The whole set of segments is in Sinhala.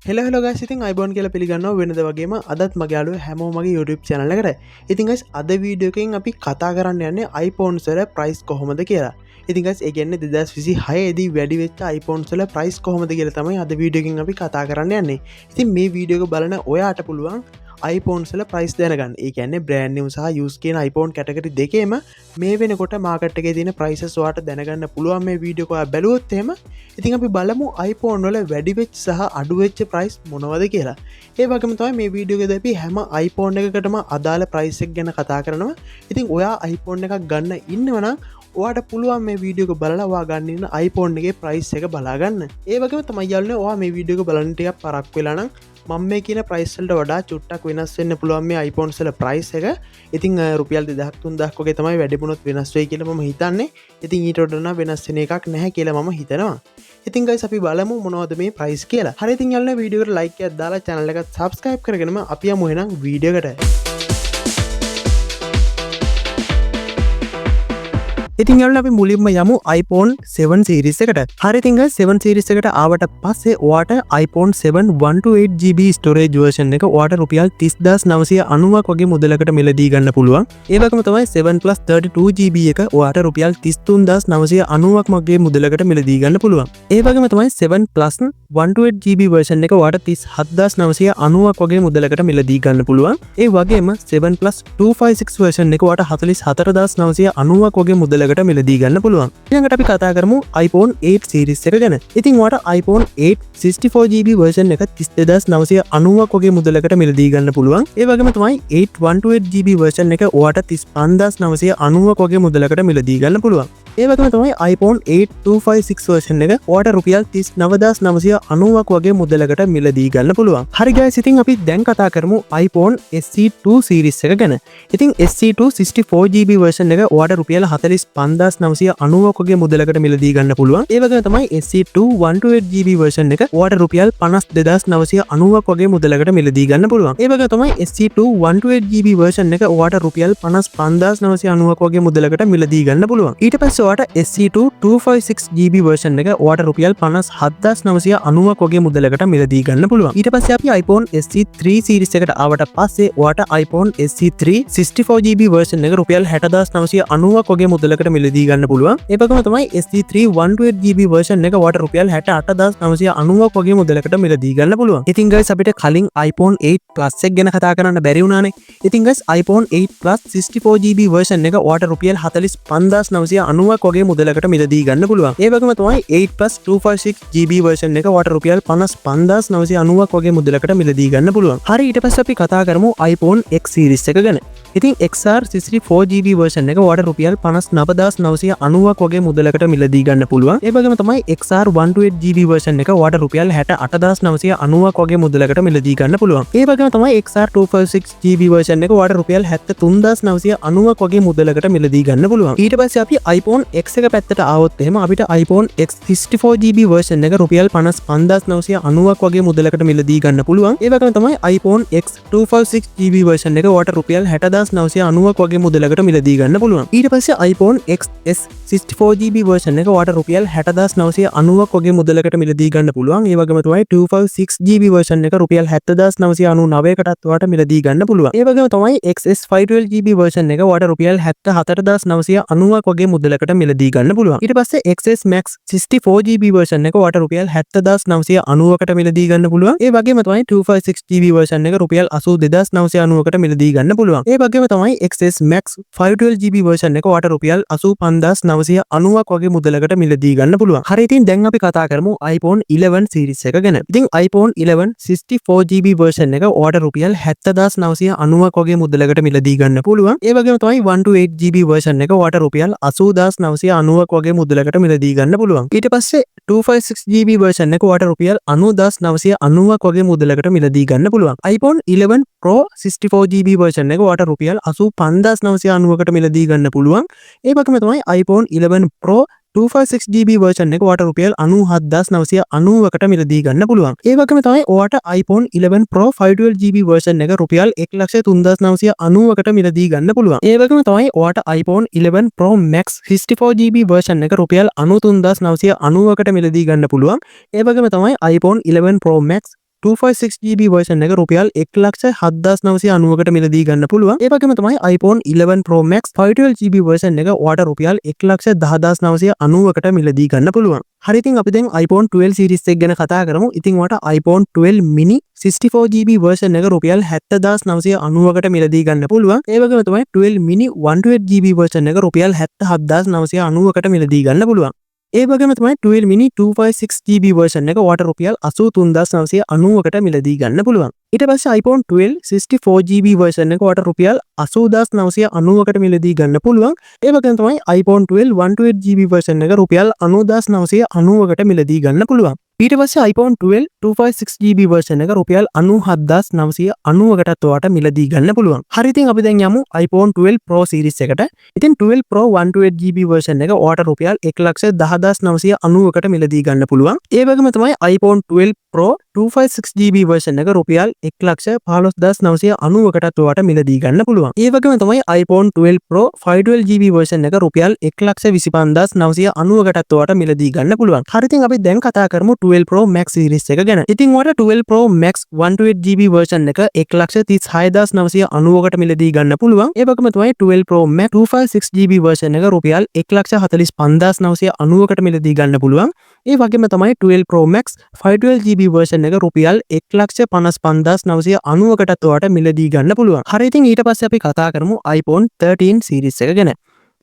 හෙල ගස් ඉතින් අයිබෝන් කියල පිළිගන්න වෙනද වගේම අදත් මගේලු හැමෝ මගේ YouTube චැනල කර ඉතිංගස් අද වීඩියෝකින් අපි කතා කරන්න යන්නේ iPhone සර ප්‍රයිස් කොහොමද කියලා ඉතිංගස් ඒගන්න 2026 දී වැඩිවෙච්ච iPhone සල ප්‍රයිස් කොහොමද කියල තමයි අද වීඩියෝකින් අපි කතා කරන්න යන්නේ ඉතින් මේ වීඩියෝක බලන ඔයාට පුළුවන් iPhone සල ප්‍රයිස් දැනගන්න ඒ කියන්නේ බ්‍රෑන්ඩ් නිව් සහ යූස් කියන iPhone කැටගරි දෙකේම මේ වෙනකොට මාකට් එකේ තියෙන ප්‍රයිසස් ඔයාලට දැනගන්න පුළුවන් මේ වීඩියෝ එක ඔයා බැලුවොත් එහෙම ඉතින් අපි බලමු iPhone වල වැඩි වෙච්ච සහ අඩු වෙච්ච ප්‍රයිස් මොනවද කියලා. ඒ වගේම තමයි මේ වීඩියෝ එකේදී අපි හැම iPhone එකකටම අදාළ ප්‍රයිස් එක ගැන කතා කරනවා. ඉතින් ඔයා iPhone එකක් ගන්න ඉන්නවනම් ඔයාට පුළුවන් මේ වීඩියෝ එක බලලා ඔයා ගන්න ඉන්න iPhone එකේ ප්‍රයිස් එක බලා ගන්න. ඒ වගේම තමයි යාළුවනේ ඔයා මේ වීඩියෝ එක බලන්න ටිකක් පරක් වෙලා නම් මම මේ කියන ප්‍රයිස් වලට වඩා චුට්ටක් වෙනස් වෙන්න පුළුවන් මේ iPhone වල ප්‍රයිස් එක. ඉතින් රුපියල් 2000 වගේ තමයි වැඩිපුණොත් වෙනස් වෙයි කියලා මම හිතන්නේ. ඉතින් ඊට වඩා වෙනස් වෙන එකක් නැහැ කියලා මම හිතනවා. ඉතින් guys අපි බලමු මොනවද මේ ප්‍රයිස් කියලා. හරි ඉතින් යාළුවනේ වීඩියෝ එකට ලයික් එකක් දාලා channel එකට subscribe කරගෙනම අපි යමු එහෙනම් වීඩියෝ එකට. ඉතින් යාළුවනේ අපි මුලින්ම යමු iPhone 7 series එකට. හරි ඉතින් guys 7 series එකට ආවට පස්සේ ඔයාට iPhone 7 128GB storage version එක ඔයාට රුපියල් 30990ක් වගේ මුදලකට මිලදී ගන්න පුළුවන්. ඒ වගේම තමයි 7 plus 32GB එක ඔයාට රුපියල් 33990ක් වගේ මුදලකට මිලදී ගන්න පුළුවන්. ඒ වගේම තමයි 7 plus 128GB version එක ඔයාට 37990ක් වගේ මුදලකට මිලදී ගන්න පුළුවන්. ඒ වගේම 7 plus 256 version එක ඔයාට 44990ක් වගේ මුදලකට මිලදී ගන්න පුළුවන්. ඊළඟට අපි කතා කරමු iPhone 8 series එක ගැන. ඉතින් ඔයාට iPhone 8 64GB version එක 32990ක් වගේ මුදලකට මිලදී ගන්න පුළුවන්. ඒ වගේම තමයි 8 128GB version එක ඔයාට 35990ක් වගේ මුදලකට මිලදී ගන්න පුළුවන්. ඒ වගේම තමයි iPhone 8 256 version එක ඔයාට රුපියල් 39990ක් වගේ මුදලකට මිලදී ගන්න පුළුවන්. හරි guys ඉතින් අපි දැන් කතා කරමු iPhone SE2 series එක ගැන. ඉතින් SE2 64GB version එක ඔයාට රුපියල් 45990ක් වගේ මුදලකට මිලදී ගන්න පුළුවන්. ඒ වගේම තමයි SE2 128GB version එක ඔයාට රුපියල් 52990ක් වගේ මුදලකට මිලදී ගන්න පුළුවන්. ඒ වගේම තමයි SE2 128GB version එක ඔයාට රුපියල් 55990ක් වගේ මුදලකට මිලදී ගන්න පුළුවන්. ඊට පස්සේ ඔයාට SE2 256GB version එක ඔයාට රුපියල් 57990ක් වගේ මුදලකට මිලදී ගන්න පුළුවන්. ඊට පස්සේ අපි iPhone SE3 series එකට ආවට පස්සේ ඔයාට iPhone SE3 64GB version එක රුපියල් 60990ක් වගේ මුදලකට මිලදී ගන්න පුළුවන්. ඒ වගේම තමයි SE3 128GB version එක ඔයාට රුපියල් 68990ක් වගේ මුදලකට මිලදී ගන්න පුළුවන්. ඉතින් guys අපිට කලින් iPhone 8 Plus එක ගැන කතා කරන්න බැරි වුණානේ. ඉතින් guys iPhone 8 Plus 64GB version එක ඔයාට රුපියල් 45990ක් වගේ මුදලකට මිලදී ගන්න පුළුවන්. ඒ වගේම තමයි 8 Plus 256GB version එක ඔයාට රුපියල් 55990ක් වගේ මුදලකට මිලදී ගන්න පුළුවන්. හරි ඊට පස්සේ අපි කතා කරමු iPhone X series එක ගැන. ඉතින් XR 64GB version එක ඔයාට රුපියල් 59990ක් වගේ මුදලකට මිලදී ගන්න පුළුවන්. ඒ වගේම තමයි XR 128GB version එක ඔයාට රුපියල් 68990ක් වගේ මුදලකට මිලදී ගන්න පුළුවන්. ඒ වගේම තමයි XR 256GB version එක ඔයාට රුපියල් 73990ක් වගේ මුදලකට මිලදී ගන්න පුළුවන්. ඊට පස්සේ අපි iPhone X එක පැත්තට ආවොත් එහෙම අපිට iPhone X 64GB version එක රුපියල් 55990ක් වගේ මුදලකට මිලදී ගන්න පුළුවන්. ඒ වගේම තමයි iPhone X 256GB version එක ඔයාට රුපියල් 60990ක් වගේ මුදලකට මිලදී ගන්න පුළුවන්. ඊට පස්සේ iPhone XS 64GB version එක ඔයාට රුපියල් 60990ක් වගේ මුදලකට මිලදී ගන්න පුළුවන්. ඒ වගේම තමයි 256GB version එක රුපියල් 70999කටත් ඔයාට මිලදී ගන්න පුළුවන්. ඒ වගේම තමයි XS 512GB version එක ඔයාට රුපියල් 74990ක් වගේ මුදලකට මිලදී ගන්න පුළුවන්. ඊට පස්සේ XS Max 64GB version එක ඔයාට රුපියල් 70990කට මිලදී ගන්න පුළුවන්. ඒ වගේම තමයි 256GB version එක රුපියල් 82990කට මිලදී ගන්න පුළුවන්. ඒ වගේම තමයි XS Max 512GB version එක ඔයාට රුපියල් 85990ක් වගේ මුදලකට මිලදී ගන්න පුළුවන්. හරි ඉතින් දැන් අපි කතා කරමු iPhone 11 series එක ගැන. ඉතින් iPhone 11 64GB version එක ඔයාට රුපියල් 70990ක් වගේ මුදලකට මිලදී ගන්න පුළුවන්. ඒ වගේම තමයි 128GB version එක ඔයාට රුපියල් 80990ක් වගේ මුදලකට මිලදී ගන්න පුළුවන්. ඊට පස්සේ 256GB version එක ඔයාට රුපියල් 90990ක් වගේ මුදලකට මිලදී ගන්න පුළුවන්. iPhone 11 Pro 64GB version එක ඔයාට රුපියල් 85990කට මිලදී ගන්න පුළුවන්. ඒ වගේම තමයි iPhone 11 Pro 256GB version එක ඔයාට රුපියල් 97990කට මිලදී ගන්න පුළුවන්. ඒ වගේම තමයි ඔයාට iPhone 11 Pro 512GB version එක රුපියල් 1,3990කට මිලදී ගන්න පුළුවන්. ඒ වගේම තමයි ඔයාට iPhone 11 Pro Max 64GB version එක රුපියල් 93,990කට මිලදී ගන්න පුළුවන්. ඒ වගේම තමයි iPhone 11 Pro Max 256GB version එක රුපියල් 1,79,90කට මිලදී ගන්න පුළුවන්. ඒ වගේම තමයි iPhone 11 Pro Max 512GB version එක ඔයාලට රුපියල් 1,10,90කට මිලදී ගන්න පුළුවන්. හරි ඉතින් අපි දැන් iPhone 12 series එක ගැන කතා කරමු. ඉතින් ඔයාලට iPhone 12 mini 64GB version එක රුපියල් 70,990කට මිලදී ගන්න පුළුවන්. ඒ වගේම තමයි 12 mini 128GB version එක රුපියල් 77,990කට මිලදී ගන්න පුළුවන්. ඒ වගේම තමයි 12 mini 256GB version එක ඔයාලට රුපියල් 83,990කට මිලදී ගන්න පුළුවන්. ඊට පස්සේ iPhone 12 64GB version එක ඔයාලට රුපියල් 80,990කට මිලදී ගන්න පුළුවන්. ඒ වගේම තමයි iPhone 12 128GB version එක රුපියල් 90,990කට මිලදී ගන්න පුළුවන්. ඊට පස්සේ iPhone 12 256GB version එක රුපියල් 97,990කටත් ඔයාලට මිලදී ගන්න පුළුවන්. හරි ඉතින් අපි දැන් යමු iPhone 12 Pro series එකට. ඉතින් 12 Pro 128GB version එක ඔයාලට රුපියල් 1,10,990කට මිලදී ගන්න පුළුවන්. ඒ වගේම තමයි iPhone 12 Pro 256GB version එක රුපියල් 1,15,990කටත් ඔයාලට මිලදී ගන්න පුළුවන්. ඒ වගේම තමයි iPhone 12 Pro 512GB version එක රුපියල් 1,25,990කටත් ඔයාලට මිලදී ගන්න පුළුවන්. හරි ඉතින් අපි දැන් කතා කරමු 12 Pro Max series එක ගැන. ඉතින් ඔයාලට 12 Pro Max 128GB version එක 1,36,990කට මිලදී ගන්න පුළුවන්. ඒ වගේම තමයි 12 Pro Max 256GB version එක රුපියල් 1,45,990කට මිලදී ගන්න පුළුවන්. ඒ වගේම තමයි 12 Pro Max 512GB version එක රුපියල් 1,55,990කටත් ඔයාලට මිලදී ගන්න පුළුවන්. හරි ඉතින් ඊට පස්සේ අපි කතා කරමු iPhone 13 series එක ගැන.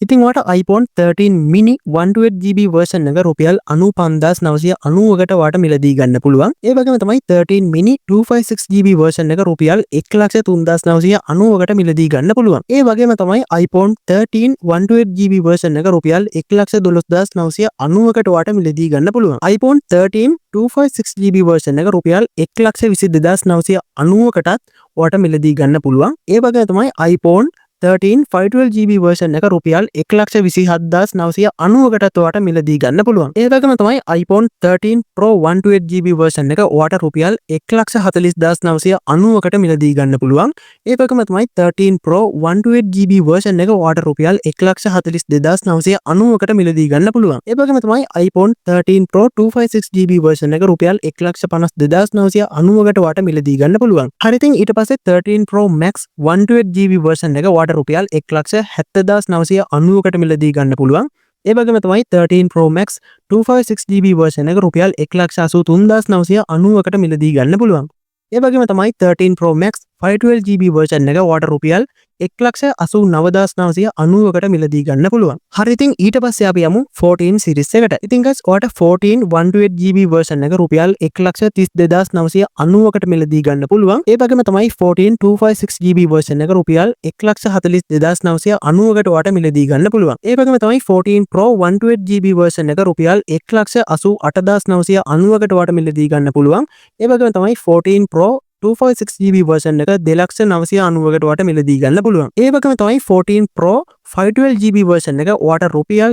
ඉතින් ඔයාලට iPhone 13 mini 128GB version එක රුපියල් 95,990කට ඔයාලට මිලදී ගන්න පුළුවන්. ඒ වගේම තමයි 13 mini 256GB version එක රුපියල් 1,03,990කට මිලදී ගන්න පුළුවන්. ඒ වගේම තමයි iPhone 13 128GB version එක රුපියල් 1,12,990කට ඔයාලට මිලදී ගන්න පුළුවන්. iPhone 13 256GB version එක රුපියල් 1,22,990කටත් ඔයාලට මිලදී ගන්න පුළුවන්. ඒ වගේම තමයි iPhone 13 512GB version එක රුපියල් 1,27,990කටත් ඔයාලට මිලදී ගන්න පුළුවන්. ඒ වගේම තමයි iPhone 13 Pro 128GB version එක ඔයාලට රුපියල් 1,40,990කට මිලදී ගන්න පුළුවන්. ඒ වගේම තමයි 13 Pro 128GB version එක ඔයාලට රුපියල් 1,42,990කට මිලදී ගන්න පුළුවන්. ඒ වගේම තමයි iPhone 13 Pro 256GB version එක රුපියල් 1,52,990කට ඔයාලට මිලදී ගන්න පුළුවන්. හරි ඉතින් ඊට පස්සේ 13 Pro Max 128GB version එක ඔයාලට රුපියල් 1,70,990කට මිලදී ගන්න පුළුවන්. ඒ වගේම තමයි 13 Pro Max 256GB version එක රුපියල් 1,83,990කට මිලදී ගන්න පුළුවන්. ඒ වගේම තමයි 13 Pro Max 512GB version එක ඔයාලට රුපියල් 1,89,990කට මිලදී ගන්න පුළුවන්. හරි ඉතින් ඊට පස්සේ අපි යමු 14 series එකට. ඉතින් guys ඔයාලට 14 128GB version එක රුපියල් 1,32,990කට මිලදී ගන්න පුළුවන්. ඒ වගේම තමයි 14 256GB version එක රුපියල් 1,42,990කට ඔයාලට මිලදී ගන්න පුළුවන්. ඒ වගේම තමයි 14 Pro 128GB version එක රුපියල් 1,88,990කට ඔයාලට මිලදී ගන්න පුළුවන්. ඒ වගේම තමයි 14 Pro 256GB version එක 2,990කට ඔයාලට මිලදී ගන්න පුළුවන්. ඒ වගේම තමයි 14 Pro 512GB version එක ඔයාලට රුපියල්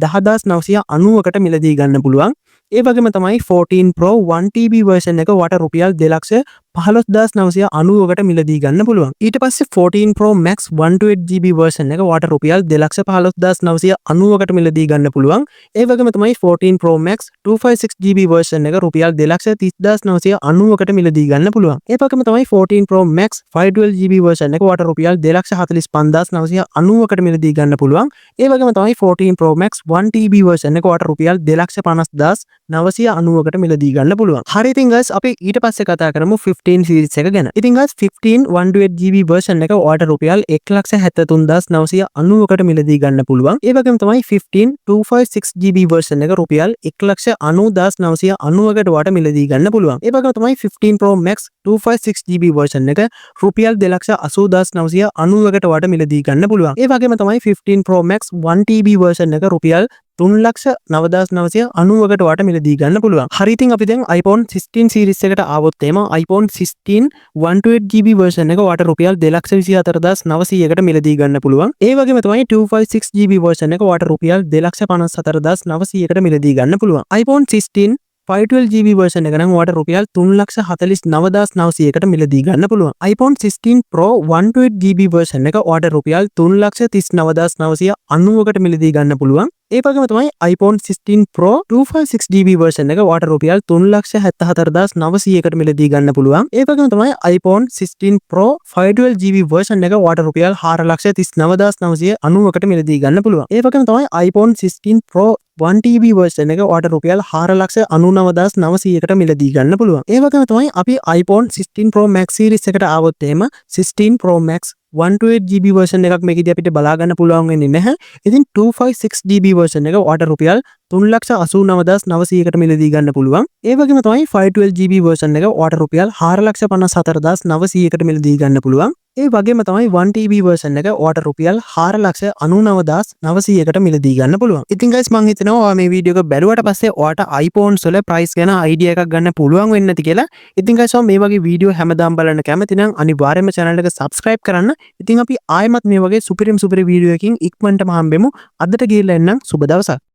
2,10,990කට මිලදී ගන්න පුළුවන්. ඒ වගේම තමයි 14 Pro 1TB version එක ඔයාලට රුපියල් 2,15,990කට මිලදී ගන්න පුළුවන්. ඊට පස්සේ 14 Pro Max 128GB version එක ඔයාලට රුපියල් 2,15,990කට මිලදී ගන්න පුළුවන්. ඒ වගේම තමයි 14 Pro Max 256GB version එක රුපියල් 2,30,990කට මිලදී ගන්න පුළුවන්. ඒ වගේම තමයි 14 Pro Max 512GB version එක ඔයාලට රුපියල් 2,45,990කට මිලදී ගන්න පුළුවන්. ඒ වගේම තමයි 14 Pro Max 1TB version එක ඔයාලට රුපියල් 2,50,990කට මිලදී ගන්න පුළුවන්. හරි ඉතින් guys අපි ඊට පස්සේ කතා කරමු 15 series එක ගැන. ඉතින් guys 15 128GB version එක ඔයාලට රුපියල් 1,73,990කට මිලදී ගන්න පුළුවන්. ඒ වගේම තමයි 15 256GB version එක රුපියල් 1,90,990කට ඔයාලට මිලදී ගන්න පුළුවන්. ඒ වගේම තමයි 15 Pro Max 256GB version එක රුපියල් 2,80,990කට ඔයාලට මිලදී ගන්න පුළුවන්. ඒ වගේම තමයි 15 Pro Max 1TB version එක රුපියල් 3,09,990කට ඔයාලට මිලදී ගන්න පුළුවන්. හරි ඉතින් අපි දැන් iPhone 16 series එකට ආවොත් එම iPhone 16 128GB version එක ඔයාලට රුපියල් 2,24,900කට මිලදී ගන්න පුළුවන්. ඒ වගේම තමයි 256GB version එක ඔයාලට රුපියල් 2,54,900කට මිලදී ගන්න පුළුවන්. iPhone 16 512GB version එක නම් ඔයාලට රුපියල් 3,49,900කට මිලදී ගන්න පුළුවන්. iPhone 16 Pro 128GB version එක ඔයාලට රුපියල් 3,39,990කට මිලදී ගන්න පුළුවන්. ඒ වගේම තමයි iPhone 16 Pro 256GB version එක ඔයාලට රුපියල් 3,74,900කට මිලදී ගන්න පුළුවන්. ඒ වගේම තමයි iPhone 16 Pro 512GB version එක ඔයාලට රුපියල් 4,39,990කට මිලදී ගන්න පුළුවන්. ඒ වගේම තමයි iPhone 16 Pro 1TB version එක ඔයාලට රුපියල් 4,99,900කට මිලදී ගන්න පුළුවන්. ඒ වගේම තමයි අපි iPhone 16 Pro Max series එකට ආවොත් එහෙම 16 Pro Max 128GB version එකක් මේකදී අපිට බලා ගන්න පුළුවන් වෙන්නේ නැහැ. ඉතින් 256GB version එක ඔයාලට රුපියල් 3,89,900කට මිලදී ගන්න පුළුවන්. ඒ වගේම තමයි 512GB version එක ඔයාලට රුපියල් 4,54,900කට මිලදී ගන්න පුළුවන්. ඒ වගේම තමයි 1TB version එක ඔයාලට රුපියල් 4,99,900කට මිලදී ගන්න පුළුවන්. ඉතින් guys මම හිතනවා ඔයා මේ වීඩියෝ එක බැලුවට පස්සේ ඔයාලට iPhones වල price ගැන idea එකක් ගන්න පුළුවන් වෙන්නේ නැති කියලා. ඉතින් guys මේ වගේ වීඩියෝ හැමදාම බලන්න කැමති නම් අනිවාර්යයෙන්ම channel එක subscribe කරන්න. ඉතින් අපි ආයෙමත් මේ වගේ සුපිරිම වීඩියෝ එකකින් ඉක්මනටම හම්බෙමු. අදට ගිහිල්ලා එන්නම් සුබ දවසක්.